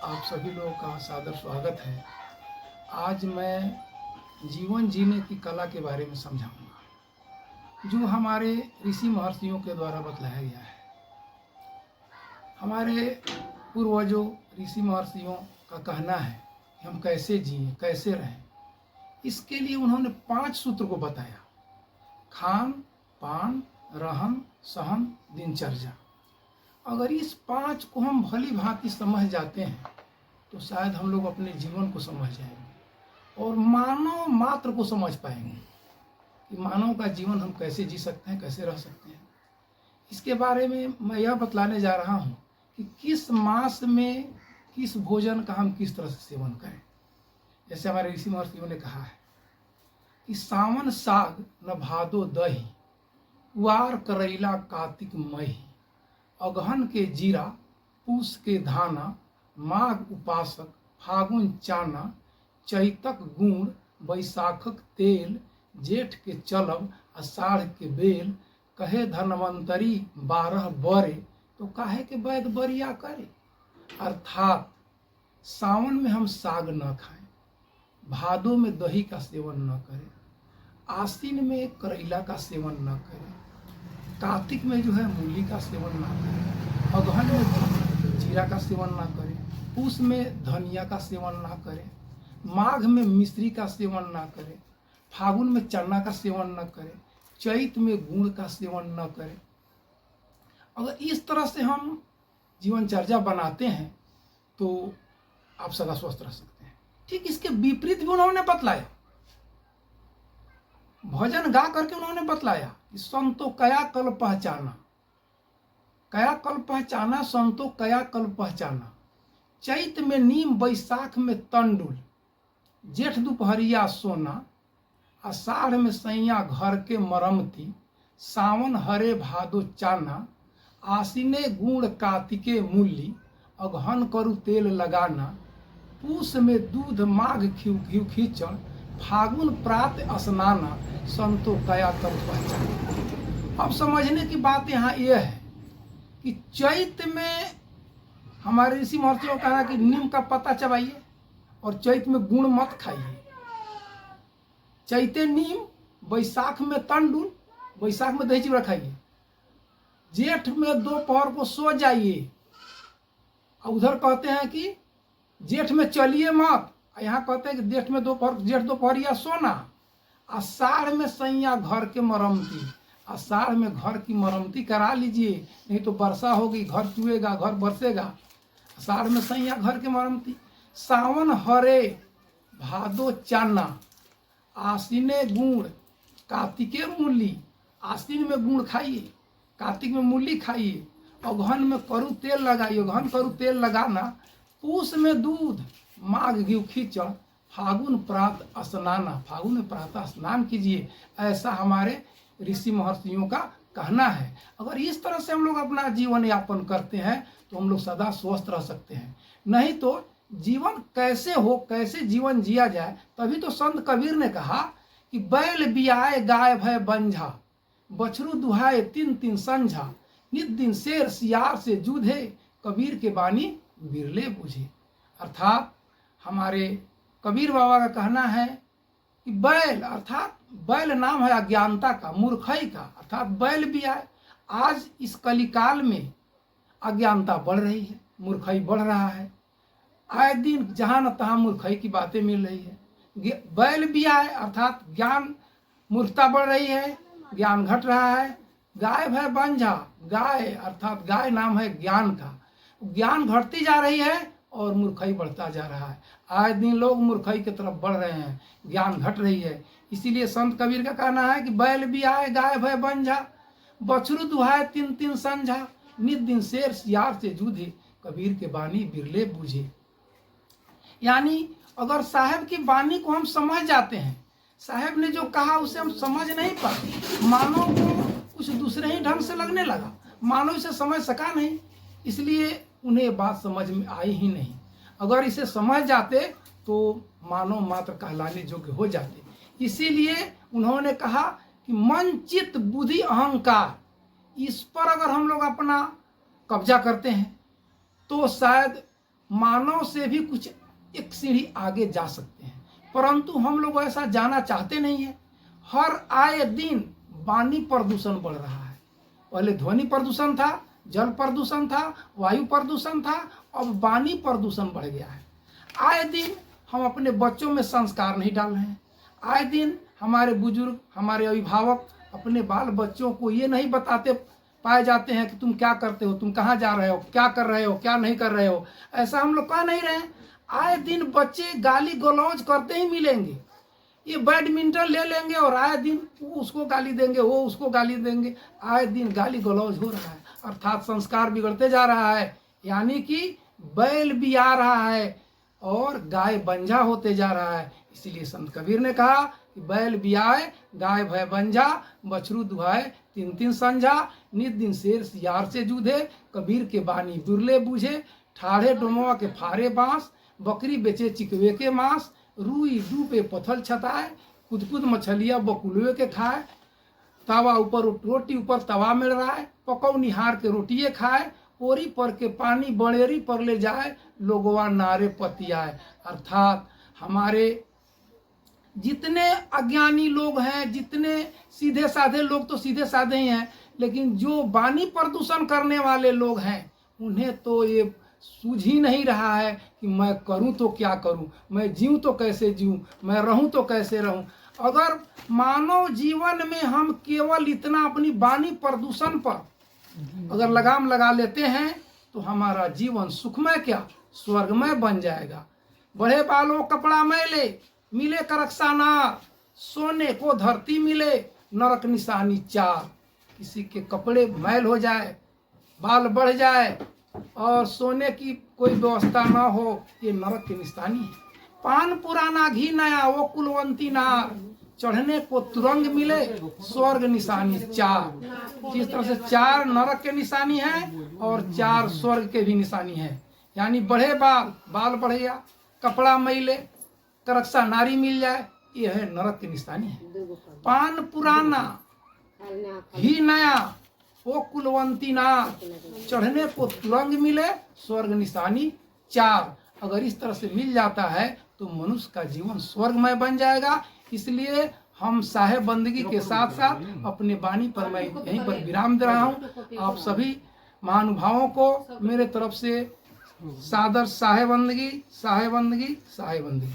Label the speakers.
Speaker 1: आप सभी लोगों का सादर स्वागत है। आज मैं जीवन जीने की कला के बारे में समझाऊंगा, जो हमारे ऋषि महर्षियों के द्वारा बतलाया गया है। हमारे पूर्वजों ऋषि महर्षियों का कहना है कि हम कैसे जिए, कैसे रहें। इसके लिए उन्होंने 5 सूत्र को बताया: खान पान, रहन सहन, दिनचर्या। अगर इस 5 को हम भली भांति समझ जाते हैं तो शायद हम लोग अपने जीवन को समझ जाएंगे और मानव मात्र को समझ पाएंगे कि मानव का जीवन हम कैसे जी सकते हैं, कैसे रह सकते हैं। इसके बारे में मैं यह बतलाने जा रहा हूँ कि किस मास में किस भोजन का हम किस तरह से सेवन करें। जैसे हमारे ऋषि महर्षियों ने कहा है कि सावन साग न भादो दही, कुआर करैला कार्तिक मही, अगहन के जीरा पूस के धाना, माघ उपासक फागुन चाना, चैतक गुण बैसाखक तेल, जेठ के चलब आषाढ़ के बेल, कहे धनवंतरी 12 बरे, तो काहे के वैद बरिया करे। अर्थात सावन में हम साग न खाएं, भादों में दही का सेवन न करें, आश्विन में करेला का सेवन न करें, कार्तिक में जो है मूली का सेवन ना करें, अगहन में जीरा का सेवन ना करें, पूस में धनिया का सेवन ना करें, माघ में मिश्री का सेवन ना करें, फागुन में चना का सेवन न करें, चैत में गुड़ का सेवन न करें। अगर इस तरह से हम जीवनचर्या बनाते हैं तो आप सदा स्वस्थ रह सकते हैं। ठीक इसके विपरीत भी उन्होंने बतलाया, भजन गा करके उन्होंने बतलाया कि संतो कया कल पहचाना, कया कल पहचाना, संतो कया कल पहचाना, चैत में नीम बैसाख में तंडुल, जेठ दोपहरिया सोना, आषाढ़ में सैया घर के मरमती, सावन हरे भादो चाना, आसीने गुण कार्तिके मूली, अगहन करू तेल लगाना, पूस में दूध माघ घी खींचन, फागुन प्रात स्नाना, संतो कया कल पहचाना। अब समझने की बात यहाँ यह है कि चैत में हमारे ऋषि महर्षियों का कहना कि नीम का पत्ता चबाइए और चैत में गुण मत खाइए। चैते नीम, बैसाख में तंडुल, बैसाख में दही चिवड़ा खाइए, जेठ में दोपहर को सो जाइए। उधर कहते हैं कि जेठ में चलिए मत, यहाँ कहते हैं कि जेठ दोपहरिया सोना, आषाढ़ में सैया घर के मरमती, आषाढ़ में घर की मरम्मती करा लीजिए, नहीं तो वर्षा होगी, घर चुएगा, घर बरसेगा। आषाढ़ में सैया घर के मरम्मती, सावन हरे भादो चाना, आश्विने गुण कार्तिके मूली, आश्विन में गुण खाइए, कार्तिक में मूली खाइए, अगहन में करू तेल लगाइए, अगहन करू तेल लगाना, पूस में दूध माघ घी खींचड़, फागुन प्रात स्नाना, फागुन में प्रातः स्नान कीजिए। ऐसा हमारे ऋषि महर्षियों का कहना है। अगर इस तरह से हम लोग अपना जीवन यापन करते हैं तो हम लोग सदा स्वस्थ रह सकते हैं। नहीं तो जीवन कैसे हो, कैसे जीवन जिया जाए। तभी तो संत कबीर ने कहा कि बैल बियाए गाय भय बंझा, बछरू दुहाए 3 संझा, नित दिन शेर सियार से जूझे, कबीर के बानी बिरले बुझे। अर्थात हमारे कबीर बाबा का कहना है कि बैल, अर्थात बैल नाम है अज्ञानता का, मूर्खई का, अर्थात बैल भी आए। आज इस कलिकाल में अज्ञानता बढ़ रही है, मूर्खई बढ़ रहा है, आए दिन जहाँ न तहाँ मूर्खई की बातें मिल रही है। बैल भी आए अर्थात ज्ञान, मूर्खता बढ़ रही है, ज्ञान घट रहा है। गाय भय बंझा, गाय अर्थात गाय नाम है ज्ञान का, ज्ञान घटती जा रही है और मूर्खई बढ़ता जा रहा है। आए दिन लोग मूर्खई की तरफ बढ़ रहे हैं, ज्ञान घट रही है। इसीलिए संत कबीर का कहना है कि बैल भी आए गाय भय बंझा, बछरू दुहाए 3 संझा, नित दिन शेर सियार से जूझे, कबीर के बानी बिरले बूझे। यानी अगर साहब की बानी को हम समझ जाते हैं, साहब ने जो कहा उसे हम समझ नहीं पाते, मानो को कुछ दूसरे ही ढंग से लगने लगा, मानो इसे समझ सका नहीं, इसलिए उन्हें ये बात समझ में आई ही नहीं। अगर इसे समझ जाते तो मानव मात्र कहलाने योग्य हो जाते। इसीलिए उन्होंने कहा कि मन चित्त बुद्धि अहंकार, इस पर अगर हम लोग अपना कब्जा करते हैं तो शायद मानव से भी कुछ एक सीढ़ी आगे जा सकते हैं, परंतु हम लोग ऐसा जाना चाहते नहीं है। हर आए दिन वाणी प्रदूषण बढ़ रहा है। पहले ध्वनि प्रदूषण था, जल प्रदूषण था, वायु प्रदूषण था, अब वाणी प्रदूषण बढ़ गया है। आए दिन हम अपने बच्चों में संस्कार नहीं डाल रहे हैं। आए दिन हमारे बुजुर्ग, हमारे अभिभावक अपने बाल बच्चों को ये नहीं बताते पाए जाते हैं कि तुम क्या करते हो, तुम कहाँ जा रहे हो, क्या कर रहे हो, क्या नहीं कर रहे हो। ऐसा हम लोग कह नहीं रहे हैं। आए दिन बच्चे गाली गलौज करते ही मिलेंगे। ये बैडमिंटन ले लेंगे और आए दिन वो उसको गाली देंगे, वो उसको गाली देंगे। आए दिन गाली गलौज हो रहा है, अर्थात संस्कार बिगड़ते जा रहा है। यानी कि बैल भी आ रहा है और गाय बंझा होते जा रहा है। इसीलिए संत कबीर ने कहा कि बैल भी आए, गाय भय बंझा, बछरू दुहाए तीन तीन संझा, नित दिन शेर सियार से जूझे, कबीर के बानी दुर्ले बूझे, ठाढ़े डोमवा के फारे बांस, बकरी बेचे चिकवे के मांस, रूई डूबे पथल छताए, कुदकुद मछलिया बकुलवे के खाए, तवा ऊपर रोटी ऊपर तवा मिल रहा है, पकौ निहार के रोटिए खाए, ओरी पर के पानी बड़ेरी पर ले जाए, लोगवा नारे पतियाए। अर्थात हमारे जितने अज्ञानी लोग हैं, जितने सीधे साधे लोग तो सीधे साधे ही हैं, लेकिन जो वाणी प्रदूषण करने वाले लोग हैं उन्हें तो ये सूझ ही नहीं रहा है कि मैं करूं तो क्या करूं, मैं जीऊं तो कैसे जीऊं, मैं रहूं तो कैसे रहूं। अगर मानव जीवन में हम केवल इतना अपनी वाणी प्रदूषण पर अगर लगाम लगा लेते हैं तो हमारा जीवन सुखमय क्या स्वर्गमय बन जाएगा। बड़े बालों कपड़ा मैले, मिले करक्सा नार, सोने को धरती मिले, नरक निशानी चार। किसी के कपड़े मैल हो जाए, बाल बढ़ जाए और सोने की कोई व्यवस्था ना हो, ये नरक की निशानी है। पान पुराना घी नया, वो कुलवंती नार, चढ़ने को तुरंग मिले, स्वर्ग निशानी चार। जिस तरह से चार नरक के निशानी है और चार स्वर्ग के भी निशानी है। यानी बढ़े बाल बढ़ गया, कपड़ा मैले, करक्सा नारी मिल जाए, ये है नरक की निशानी है। पान पुराना घी नया, वो कुलवंती नार, चढ़ने को तुरंग मिले, स्वर्ग निशानी चार। अगर इस तरह से मिल जाता है तो मनुष्य का जीवन स्वर्गमय बन जाएगा। इसलिए हम साहेब बंदगी के साथ साथ अपने वाणी पर मैं यहीं पर विराम दे रहा हूँ। आप सभी महानुभावों को मेरे तरफ से सादर साहेब बंदगी, साहेब बंदगी, साहेब बंदगी।